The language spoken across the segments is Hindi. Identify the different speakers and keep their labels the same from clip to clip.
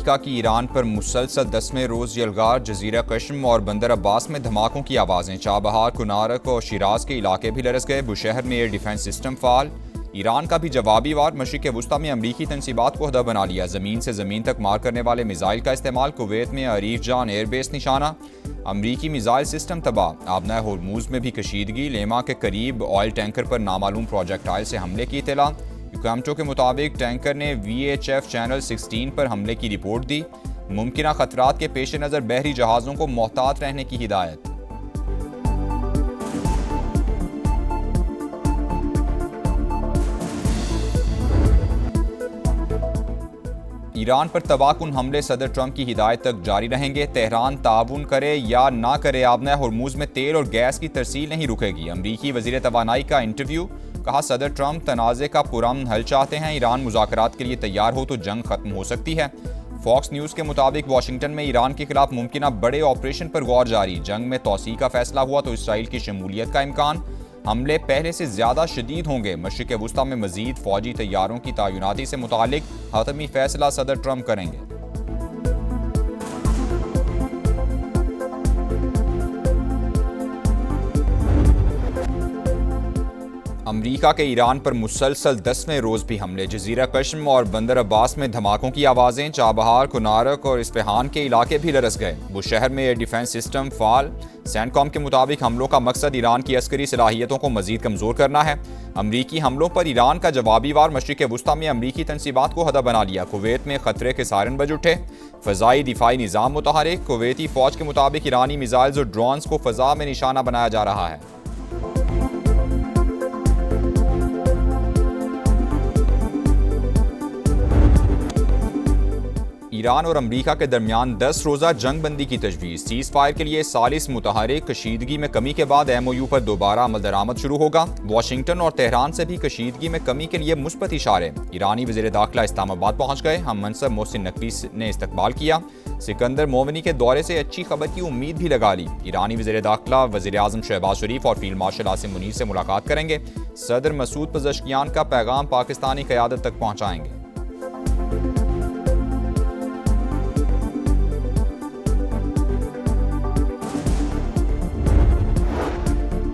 Speaker 1: अमरीका की ईरान पर मुसलसल 10वें रोज़ यलगार जजीरा कश्म और बंदर अब्बास में धमाकों की आवाज़ें। चाबहार, कुनारक और शिराज के इलाके भी लरस गए। बुशहर में एयर डिफेंस सिस्टम फाल। ईरान का भी जवाबी वार। मशरिक़ वुस्ता में अमरीकी तनसीबात को हदा बना लिया। ज़मीन से ज़मीन तक मार करने वाले मिसाइल का इस्तेमाल। कुवैत में अरीफ जान एयरबेस निशाना। अमरीकी मिसाइल सिस्टम तबाह। आबना होर्मुज़ में भी कशीदगी। लेमा के करीब ऑयल टैंकर पर नामालूम प्रोजेक्टाइल से हमले की इत्तला। यूकामटो के मुताबिक टैंकर ने VHF चैनल 16 पर हमले की रिपोर्ट दी। मुमकिन खतरात के पेश नज़र बहरी जहाज़ों को मोहतात रहने की हिदायत। ईरान पर तबाहकुन हमले सदर ट्रंप की हिदायत तक जारी रहेंगे। तेहरान ताउन करे या ना करे, आबना होर्मुज़ में तेल और गैस की तरसील नहीं रुकेगी। अमरीकी वज़ीर तवानाई का इंटरव्यू। कहा, सदर ट्रंप तनाज़े का पुरअमन हल चाहते हैं। ईरान मुज़ाकरात के लिए तैयार हो तो जंग खत्म हो सकती है। फॉक्स न्यूज़ के मुताबिक वाशिंगटन में ईरान के खिलाफ मुमकिन बड़े ऑपरेशन पर गौर जारी। जंग में तोसी का फैसला हुआ तो इसराइल की शमूलियत का इम्कान। हमले पहले से ज्यादा शदीद होंगे। मशरिक़ वुस्ता में मजीद फौजी तैयारों की तैनाती से मुतालिक हतमी फैसला सदर ट्रंप करेंगे। अमरीका के ईरान पर मुसलसल 10वें रोज़ भी हमले। जजीरा कश्म और बंदर अब्बास में धमाकों की आवाज़ें। चाबहार, कुनारक और इस्फहान के इलाके भी लरस गए। बुशहर में एयर डिफेंस सिस्टम फाल। सैंडकॉम के मुताबिक हमलों का मकसद ईरान की अस्करी सलाहियतों को मजीद कमज़ोर करना है। अमरीकी हमलों पर ईरान का जवाबी वार। मशरिक़ वुस्ता में अमरीकी तनसीबात को हदा बना लिया। कुवैत में खतरे के सायरन बज उठे। फ़ज़ाई दिफाई निज़ाम मुतहरिक। कुवैती फ़ौज के मुताबिक ईरानी मिसाइल्स और ड्रोन्स को फ़ज़ा में निशाना बनाया जा रहा है। ईरान और अमरीका के दरमियान 10 रोज़ा जंग बंदी की तजवीज़। सीज़ फायर के लिए सालिस मुतहरिक। कशीदगी में कमी के बाद MOU पर दोबारा अमल दरामद शुरू होगा। वाशिंगटन और तेहरान से भी कशीदगी में कमी के लिए मुस्बत इशारे। ईरानी वज़ीर दाखिला इस्लामाबाद पहुँच गए। हम मनसब मोहसिन नकवी ने इस्तकबाल किया। सिकंदर मोवनी के दौरे से अच्छी खबर की उम्मीद भी लगा ली। ईरानी वज़ीर दाखिला वज़ीर आज़म शहबाज शरीफ और फील्ड मार्शल आसिम मुनीर से मुलाकात करेंगे। सदर मसूद पज़ेश्कियान का पैगाम पाकिस्तानी क़यादत तक पहुँचाएंगे।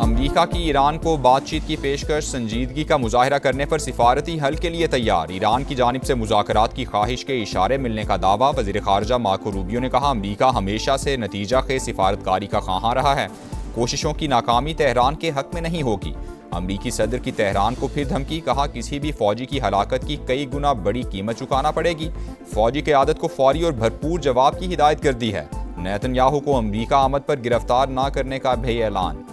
Speaker 1: अमरीका की ईरान को बातचीत की पेशकश। संजीदगी का मुजाहरा करने पर सिफारती हल के लिए तैयार। ईरान की जानिब से मुज़ाकरात की ख्वाहिश के इशारे मिलने का दावा। वज़ीर ख़ारजा मार्को रूबियो ने कहा, अमरीका हमेशा से नतीजा खेज सिफारतकारी का ख्वाहां रहा है। कोशिशों की नाकामी तेहरान के हक में नहीं होगी। अमरीकी सदर की तेहरान को फिर धमकी। कहा, किसी भी फौजी की हलाकत की कई गुना बड़ी कीमत चुकाना पड़ेगी। फौजी क़यादत को फौरी और भरपूर जवाब की हिदायत कर दी है। नेतन्याहू को अमरीका आमद पर गिरफ्तार न करने का भी ऐलान।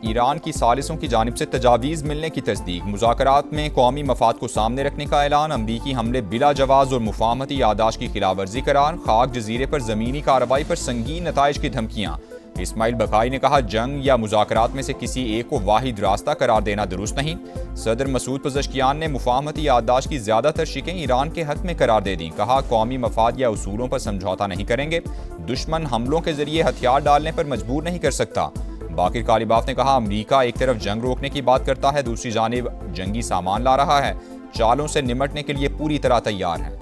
Speaker 1: ईरान की सालिसों की जानिब से तजावीज़ मिलने की तस्दीक। मुज़ाकरात में कौमी मफाद को सामने रखने का ऐलान। अमरीकी हमले बिला जवाज़ और मुफाहमती यादाश्त की खिलाफवर्जी करार। खाक जजीरे पर ज़मीनी कार्रवाई पर संगीन नताइज की धमकियाँ। इस्माइल बकाई ने कहा, जंग या मुज़ाकरात में से किसी एक को वाहिद रास्ता करार देना दुरुस्त नहीं। सदर मसूद पज़ेश्कियान ने मुफाहमती यादाश्त की ज़्यादातर शिकें ईरान के हक में करार दे दी। कहा, कौमी मफाद या उसूलों पर समझौता नहीं करेंगे। दुश्मन हमलों के जरिए हथियार डालने पर मजबूर नहीं कर सकता। बाकिर कालिबाफ ने कहा, अमरीका एक तरफ जंग रोकने की बात करता है, दूसरी जानिब जंगी सामान ला रहा है। चालों से निमटने के लिए पूरी तरह तैयार है।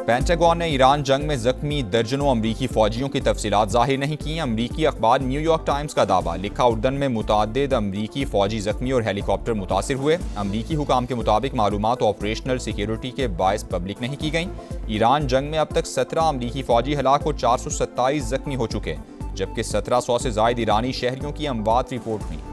Speaker 1: पेंटागन ने ईरान जंग में जख्मी दर्जनों अमरीकी फौजियों की तफसीलात जाहिर नहीं की। अमरीकी अखबार न्यूयॉर्क टाइम्स का दावा। लिखा, उर्दन में मुतअद्दिद अमरीकी फौजी जख्मी और हेलीकॉप्टर मुतासिर हुए। अमरीकी हुकाम के मुताबिक मालूमात ऑपरेशनल सिक्योरिटी के बायस पब्लिक नहीं की गई। ईरान जंग में अब तक 17 अमरीकी फौजी हलाक और 427 जख्मी हो चुके, जबकि 1700 से जायद ईरानी शहरियों की अमवात रिपोर्ट हुई।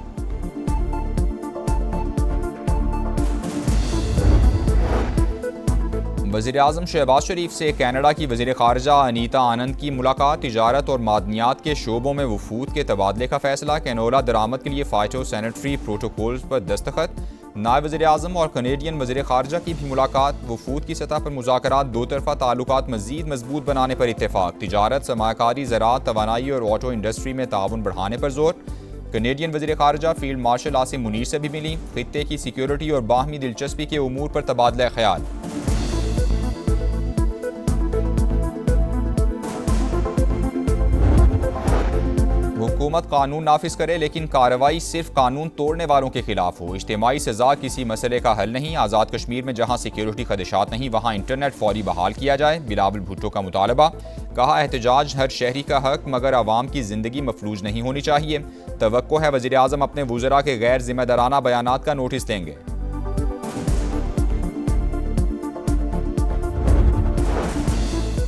Speaker 1: वज़ीर आज़म शहबाज शरीफ से कनाडा की वज़ीर ख़ारजा अनीता आनंद की मुलाकात। तिजारत और मादनियात के शोबों में वफूद के तबादले का फैसला। कैनोला दरामद के लिए फाइटो सैनिटरी प्रोटोकॉल्स पर दस्तखत। नायब वज़ीर आज़म और कनेडियन वज़ीर ख़ारजा की भी मुलाकात। वफूद की सतह पर मुज़ाकरात। दो तरफ़ा ताल्लुकात मज़ीद मजबूत बनाने पर इत्तेफाक। तिजारत, सरमायाकारी, ज़राअत, तवानाई और ऑटो इंडस्ट्री में ताउन बढ़ाने पर जोर। कनेडियन वज़ीर ख़ारजा फील्ड मार्शल आसिम मुनीर से भी मिली। खित्ते की सिक्योरिटी और बाहमी दिलचस्पी के उमूर पर तबादला ख्याल। हुकूमत कानून नाफिज करे लेकिन कार्रवाई सिर्फ कानून तोड़ने वालों के खिलाफ हो। इज्तिमाई सजा किसी मसले का हल नहीं। आज़ाद कश्मीर में जहां सिक्योरिटी खदशात नहीं वहां इंटरनेट फौरी बहाल किया जाए। बिलावल भुट्टो का मुतालबा। कहा एहतजाज हर शहरी का हक मगर आवाम की जिंदगी मफलूज नहीं होनी चाहिए। तवक्को है वज़ीर आज़म अपने वुज़रा के गैर जिम्मेदाराना बयानात का नोटिस देंगे।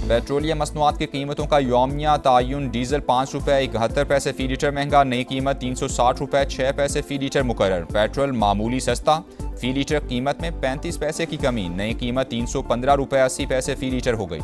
Speaker 1: पेट्रोलियम मसनूआत की कीमतों का यौमिया तयन। डीजल 5 रुपये 71 पैसे फी लीटर महंगा। नई कीमत 360 रुपये 6 पैसे फी लीटर मुकर्रर। पेट्रोल मामूली सस्ता। फी लीटर कीमत में 35 पैसे की कमी। नई कीमत 315 रुपये 80 पैसे फी लीटर हो गई।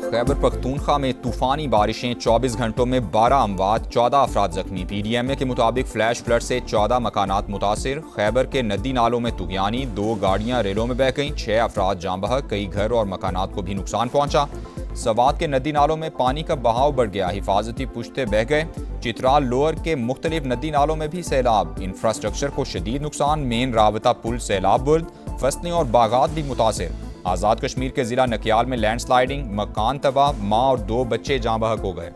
Speaker 1: खैबर पख्तूनख्वा में तूफानी बारिशें। 24 घंटों में 12 अमवात 14 अफराद जख्मी। PDMA के मुताबिक फ्लैश फ्लड से 14 मकानात मुतासिर। खैबर के नदी नालों में तुगयानी। 2 गाड़ियां रेलों में बह गईं। 6 अफराद जाँ बहक। कई घर और मकानात को भी नुकसान पहुंचा। सवात के नदी नालों में पानी का बहाव बढ़ गया। हिफाजती पुश्ते बह गए। चित्राल लोअर के मुख्तलिफ नदी नालों में भी सैलाब। इंफ्रास्ट्रक्चर को शदीद नुकसान। मेन राबता पुल सैलाब बुर्द। फसलें और बागात भी मुतासिर। आज़ाद कश्मीर के जिला नकियाल में लैंडस्लाइडिंग। मकान तबाह। माँ और 2 बच्चे जाँ बहक हो गए।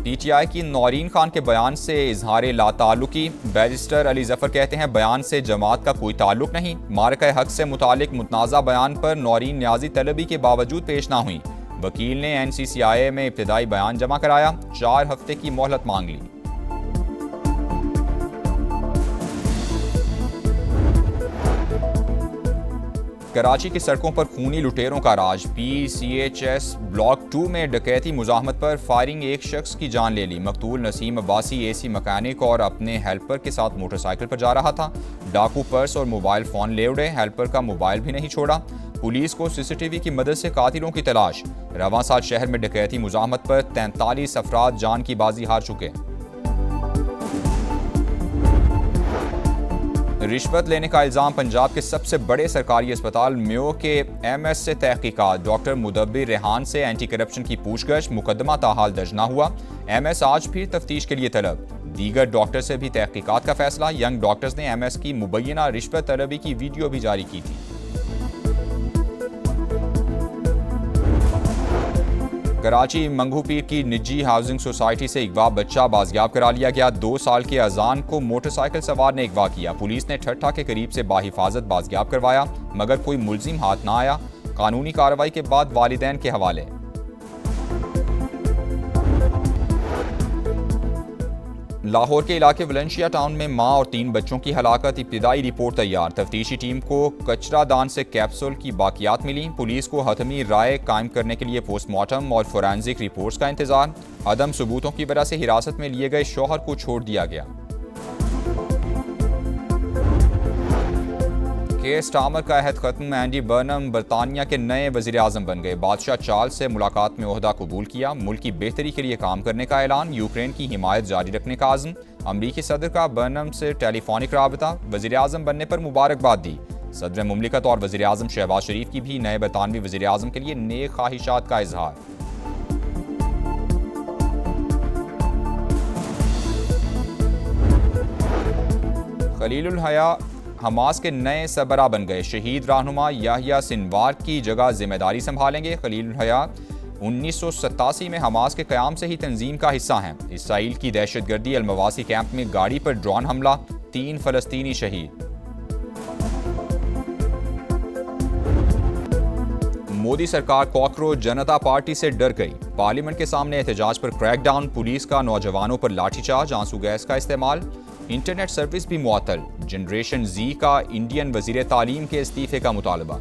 Speaker 1: PTI की नौरीन खान के बयान से इजहार लाताल्लुकी। बैरिस्टर अली जफर कहते हैं बयान से जमात का कोई ताल्लुक नहीं। मारका हक से मुतालिक मुतनाज़ा बयान पर नौरीन न्याजी तलबी के बावजूद पेश ना हुई। वकील ने NCCIA में इब्तिदाई बयान जमा कराया। 4 हफ्ते की मोहलत मांग ली। कराची की सड़कों पर खूनी लुटेरों का राज। PCHS ब्लॉक 2 में डकैती मुजाहमत पर फायरिंग। एक शख्स की जान ले ली। मकतूल नसीम अब्बासी AC मैकेनिक और अपने हेल्पर के साथ मोटरसाइकिल पर जा रहा था। डाकू पर्स और मोबाइल फ़ोन ले उड़े। हेल्पर का मोबाइल भी नहीं छोड़ा। पुलिस को CCTV की मदद से कातिलों की तलाश। रवां साल शहर में डकैती मुजाहमत पर 43 अफराद जान की बाजी हार चुके। रिश्वत लेने का इल्ज़ाम। पंजाब के सबसे बड़े सरकारी अस्पताल मेयो के MS से तहकीकात। डॉक्टर मुदब्बिर रेहान से एंटी करप्शन की पूछगछ। मुकदमा ताहाल दर्ज न हुआ। MS आज फिर तफ्तीश के लिए तलब। दीगर डॉक्टर से भी तहकीकात का फैसला। यंग डॉक्टर्स ने MS की मुबैना रिश्वत तलबी की वीडियो भी जारी की थी। कराची मंगू पीर की निजी हाउसिंग सोसाइटी से अगवा बच्चा बाजियाब करा लिया गया। 2 साल के अजान को मोटरसाइकिल सवार ने अगवा किया। पुलिस ने ठट्ठा के करीब से बाहिफाजत बाजियाब करवाया मगर कोई मुलजिम हाथ ना आया। कानूनी कार्रवाई के बाद वालिदैन के हवाले। लाहौर के इलाके वलेंशिया टाउन में मां और 3 बच्चों की हलाकत। इब्तिदाई रिपोर्ट तैयार। तफ्तीशी टीम को कचरादान से कैप्सूल की बाकियात मिली। पुलिस को हतमी राय कायम करने के लिए पोस्टमार्टम और फोरेंसिक रिपोर्ट्स का इंतजार। अदम सबूतों की वजह से हिरासत में लिए गए शौहर को छोड़ दिया गया। केयर स्टार्मर का अहद खत्म। एंडी बर्नम बरतानिया के नए वजीर आजम बन गए। बादशाह चार्ल्स से मुलाकात में ओहदा कबूल किया। मुल्क की बेहतरी के लिए काम करने का ऐलान। यूक्रेन की हिमायत जारी रखने का आज़म। अमरीकी सदर का बर्नम से टेलीफोनिक राबता। वजीर आजम बनने पर मुबारकबाद दी। सदर मुमलिकत और वजीर आजम शहबाज शरीफ की भी नए बरतानवी वजीर आजम के लिए नेक ख्वाहिशात का इजहार। खलीलुल हया हमास के नए सरबराह बन गए। शहीद रहनुमा याहिया सिनवार की जगह जिम्मेदारी संभालेंगे। खलीलुल हया 1987 में हमास के क़याम से ही तंजीम का हिस्सा हैं। इसराइल की दहशतगर्दी अलमवासी कैंप में गाड़ी पर ड्रोन हमला। 3 फ़लस्तीनी शहीद। मोदी सरकार कॉकरोच जनता पार्टी से डर गई। पार्लियामेंट के सामने एहतजाज पर क्रैकडाउन। पुलिस का नौजवानों पर लाठीचार्ज। आंसू गैस का इस्तेमाल। इंटरनेट सर्विस भी मुअत्तल। जनरेशन Z का इंडियन वजीर तालीम के इस्तीफे का मुतालबा।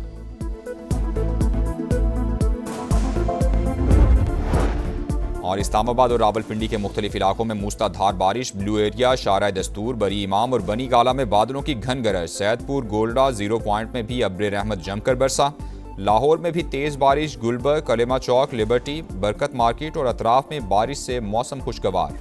Speaker 1: और इस्लामाबाद और रावलपिंडी के मुख्तलिफ इलाकों में मूसलाधार बारिश। ब्लू एरिया, शारा दस्तूर, बरी इमाम और बनी गाला में बादलों की घन गरज। सैदपुर, गोल्डा, 0 पॉइंट में भी अब्र रहमत जमकर बरसा। लाहौर में भी तेज बारिश। गुलबर्ग, कलेमा चौक, लिबर्टी, बरकत मार्केट और अतराफ में बारिश से मौसम खुशगवार।